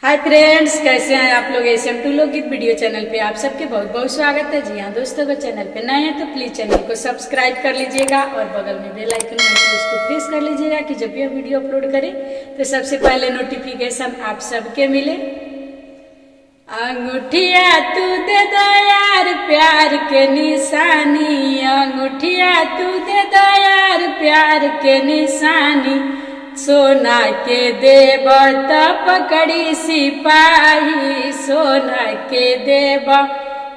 Hi friends, कैसे हैं आप लोग। SM2 लोकगीत वीडियो चैनल पे आप सबके बहुत बहुत स्वागत है। जी हाँ दोस्तों, अगर चैनल पे नए हैं तो प्लीज़ चैनल को सब्सक्राइब कर लीजिएगा और बगल में बेल आइकन है तो उसको प्रेस कर लीजिएगा कि जब भी हम वीडियो अपलोड करें तो सबसे पहले नोटिफिकेशन आप सबके मिले। अंगूठिया तू दे दो यार प्यार के निशानी, अंगूठिया तू दे दो यार प्यार के निशानी, सोना के देब त पकड़ी सिपाही, सोना के देब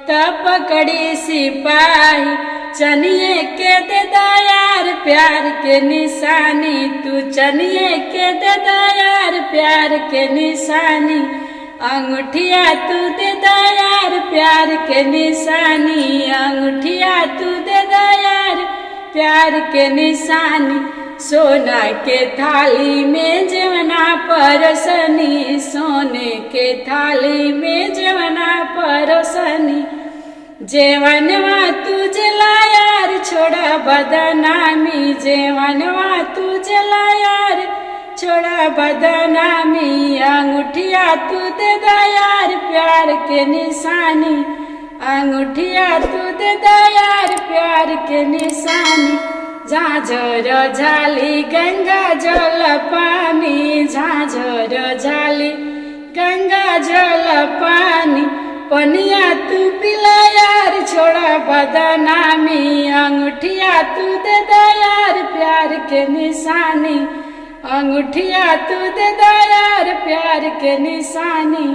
त पकड़ी सिपाही, चनिए के दे दो यार प्यार के निशानी, तू चनिए के दे दो यार प्यार के निशानी, अंगूठिया तू दे दो यार प्यार के निशानी, अंगूठिया तू दे दो यार प्यार के निशानी, सोना के थाली में जेवना परसनी, सोने के थाली में जेवना परसनी, जेवनवा तुझे ला यार छोड़ा बदनामी, जेवनवा तुझे ला यार छोड़ा बदनामी, अंगूठिया तू दे दो यार प्यार के निशानी, अंगूठिया तू दे दो यार प्यार के निशानी, झांझर झाली गंगा जल पानी, झांझर झाली गंगा जल पानी, पनिया तू पिला यार छोड़ा बदनामी, अंगूठिया तू दे दो यार प्यार के निशानी, अंगूठिया तू दे दो यार प्यार के निशानी।